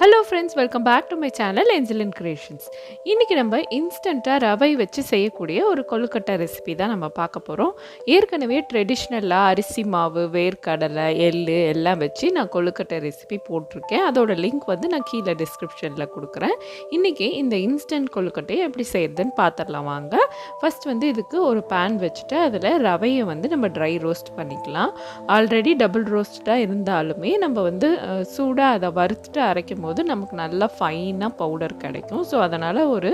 Hello friends, welcome back to my channel angeline creations. இன்றைக்கி நம்ம இன்ஸ்டண்ட்டாக ரவை வச்சு செய்யக்கூடிய ஒரு கொழுக்கட்டை ரெசிபி தான் நம்ம பார்க்க போகிறோம். ஏற்கனவே ட்ரெடிஷ்னலாக அரிசி மாவு, வேர்க்கடலை, எள்ளு எல்லாம் வச்சு நான் கொழுக்கட்டை ரெசிபி போட்டிருக்கேன். அதோட லிங்க் வந்து நான் கீழே டிஸ்கிரிப்ஷனில் கொடுக்குறேன். இன்றைக்கி இந்த இன்ஸ்டன்ட் கொழுக்கட்டையை எப்படி செய்யறதுன்னு பார்த்துடலாம் வாங்க. ஃபஸ்ட் வந்து இதுக்கு ஒரு பேன் வச்சுட்டு அதில் ரவையை வந்து நம்ம ட்ரை ரோஸ்ட் பண்ணிக்கலாம். ஆல்ரெடி டபுள் ரோஸ்ட்டாக இருந்தாலுமே நம்ம வந்து சூடாக அதை வறுத்துட்டு அரைக்கும் போது நமக்கு நல்லா ஃபைனாக பவுடர் கிடைக்கும். ஸோ அதனால் ஒரு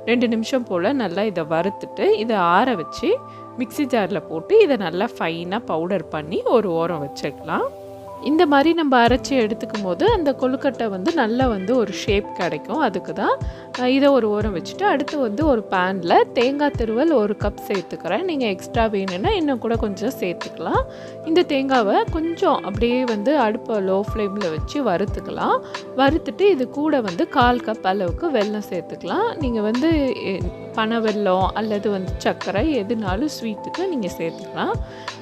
2 நிமிஷம் போல் நல்லா இதை வறுத்துட்டு இதை ஆற வச்சு மிக்ஸி ஜாரில் போட்டு இதை நல்லா ஃபைனாக பவுடர் பண்ணி ஒரு ஓரம் வச்சுக்கலாம். இந்த மாதிரி நம்ம அரைச்சி எடுத்துக்கும் போது அந்த கொழுக்கட்டை வந்து நல்லா வந்து ஒரு ஷேப் கிடைக்கும். அதுக்கு தான் இதை ஒரு ஓரம் வச்சுட்டு அடுத்து வந்து ஒரு பேனில் தேங்காய் துருவல் 1 கப் சேர்த்துக்கிறேன். நீங்கள் எக்ஸ்ட்ரா வேணும்னா இன்னும் கூட கொஞ்சம் சேர்த்துக்கலாம். இந்த தேங்காவை கொஞ்சம் அப்படியே வந்து அடுப்பை லோ ஃப்ளேமில் வச்சு வறுத்துக்கலாம். வறுத்துட்டு இது கூட வந்து 1/4 கப் அளவுக்கு வெல்லம் சேர்த்துக்கலாம். நீங்கள் வந்து பனை வெல்லம் அல்லது வந்து சர்க்கரை எதுனாலும் ஸ்வீட்டுக்கு நீங்கள் சேர்த்துக்கலாம்.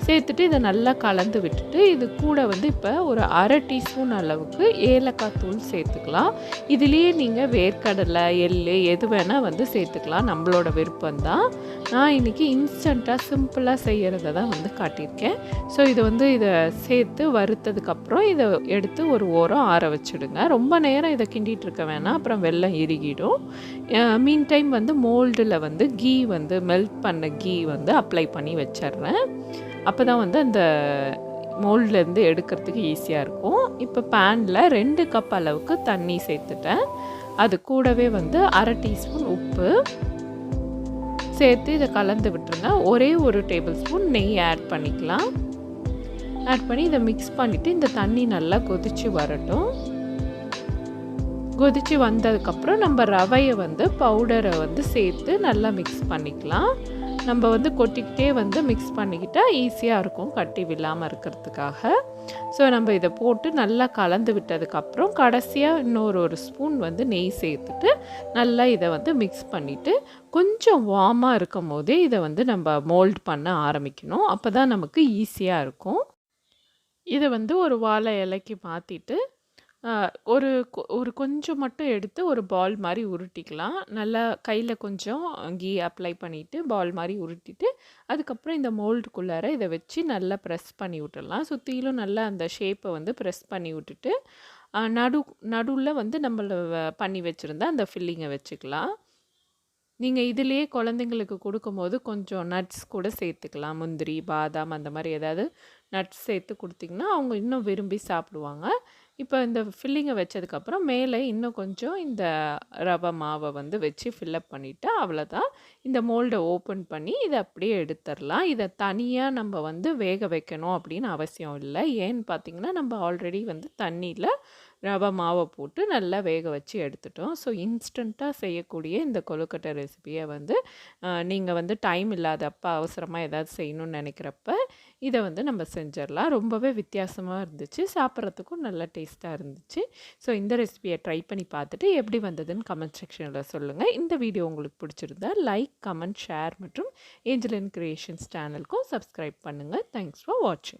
சேர்த்துட்டு இதை நல்லா கலந்து விட்டுட்டு இது கூட வந்து இப்போ ஒரு 1/2 டீஸ்பூன் அளவுக்கு ஏலக்காய் தூள் சேர்த்துக்கலாம். இதுலேயே நீங்கள் வேர்க்கடலை, எள்ளு எது வேணால் வந்து சேர்த்துக்கலாம், நம்மளோட விருப்பம்தான். நான் இன்றைக்கி இன்ஸ்டண்ட்டாக சிம்பிளாக செய்கிறத தான் வந்து காட்டியிருக்கேன். ஸோ இதை வந்து இதை சேர்த்து வறுத்ததுக்கப்புறம் இதை எடுத்து ஒரு ஓரம் ஆற வச்சுடுங்க. ரொம்ப நேரம் இதை கிண்டிகிட்டு இருக்க வேணாம், அப்புறம் வெல்லம் இறுகிடும். மீன் டைம் வந்து மோல்டில் வந்து கீ வந்து மெல்ட் பண்ண கீ வந்து அப்ளை பண்ணி வச்சிட்றேன். அப்போ தான் வந்து அந்த மோல்ட்லேருந்து எடுக்கிறதுக்கு ஈஸியாக இருக்கும். இப்போ பேனில் 2 கப் அளவுக்கு தண்ணி சேர்த்துட்டேன். அது கூடவே வந்து 1/2 டீஸ்பூன் உப்பு சேர்த்து இதை கலந்து விட்டுருங்க. ஒரே ஒரு டேபிள் ஸ்பூன் நெய் ஆட் பண்ணிக்கலாம். ஆட் பண்ணி இதை மிக்ஸ் பண்ணிவிட்டு இந்த தண்ணி நல்லா கொதித்து வரட்டும். கொதித்து வந்ததுக்கப்புறம் நம்ம ரவையை வந்து பவுடரை வந்து சேர்த்து நல்லா மிக்ஸ் பண்ணிக்கலாம். நம்ம வந்து கொட்டிக்கிட்டே வந்து மிக்ஸ் பண்ணிக்கிட்டால் ஈஸியாக இருக்கும் கட்டி விழாமல் இருக்கிறதுக்காக. ஸோ நம்ம இதை போட்டு நல்லா கலந்து விட்டதுக்கப்புறம் கடைசியாக இன்னொரு ஸ்பூன் வந்து நெய் சேர்த்துட்டு நல்லா இதை வந்து மிக்ஸ் பண்ணிவிட்டு கொஞ்சம் வார்மாக இருக்கும் போதே இதை வந்து நம்ம மோல்ட் பண்ண ஆரம்பிக்கணும். அப்போ தான் நமக்கு ஈஸியாக இருக்கும். இதை வந்து ஒரு வாழை இலைக்கு மாற்றிட்டு ஒரு கொஞ்சம் மட்டும் எடுத்து ஒரு பால் மாதிரி உருட்டிக்கலாம். நல்லா கையில் கொஞ்சம் கீ அப்ளை பண்ணிவிட்டு பால் மாதிரி உருட்டிட்டு அதுக்கப்புறம் இந்த மோல்டுக்குள்ளார இதை வச்சு நல்லா ப்ரெஸ் பண்ணி விட்டுடலாம். சுற்றிலும் நல்லா அந்த ஷேப்பை வந்து ப்ரெஸ் பண்ணி விட்டுட்டு நடுவில் வந்து நம்மள பண்ணி வச்சுருந்தா அந்த ஃபில்லிங்கை வச்சுக்கலாம். நீங்கள் இதிலேயே குழந்தைங்களுக்கு கொடுக்கும்போது கொஞ்சம் நட்ஸ் கூட சேர்த்துக்கலாம். முந்திரி, பாதாம் அந்த மாதிரி ஏதாவது நட்ஸ் சேர்த்து கொடுத்திங்கன்னா அவங்க இன்னும் விரும்பி சாப்பிடுவாங்க. இப்போ இந்த ஃபில்லிங்கை வச்சதுக்கப்புறம் மேலே இன்னும் கொஞ்சம் இந்த ரவை மாவை வந்து வச்சு ஃபில்லப் பண்ணிவிட்டு அவ்வளோதான். இந்த மோல்டை ஓப்பன் பண்ணி இதை அப்படியே எடுத்துடலாம். இதை தனியாக நம்ம வந்து வேக வைக்கணும் அப்படின்னு அவசியம் இல்லை. ஏன்னு பார்த்திங்கன்னா நம்ம ஆல்ரெடி வந்து தண்ணியில் ரவை மாவை போட்டு நல்லா வேக வச்சு எடுத்துட்டோம். ஸோ இன்ஸ்டண்ட்டாக செய்யக்கூடிய இந்த கொழுக்கட்டை ரெசிபியை வந்து நீங்கள் வந்து டைம் இல்லாதப்ப அவசரமாக ஏதாவது செய்யணும்னு நினைக்கிறப்ப இதை வந்து நம்ம செஞ்சிடலாம். ரொம்பவே வித்தியாசமாக இருந்துச்சு, சாப்பிட்றதுக்கும் நல்லா டேஸ்ட்டாக இருந்துச்சு. ஸோ இந்த ரெசிபியை ட்ரை பண்ணி பார்த்துட்டு எப்படி வந்ததுன்னு கமெண்ட் செக்ஷனில் சொல்லுங்கள். இந்த வீடியோ உங்களுக்கு பிடிச்சிருந்தா லைக், கமெண்ட், ஷேர் மற்றும் angeline கிரியேஷன்ஸ் சேனலுக்கும் சப்ஸ்கிரைப் பண்ணுங்கள். தேங்க்ஸ் ஃபார் வாட்சிங்.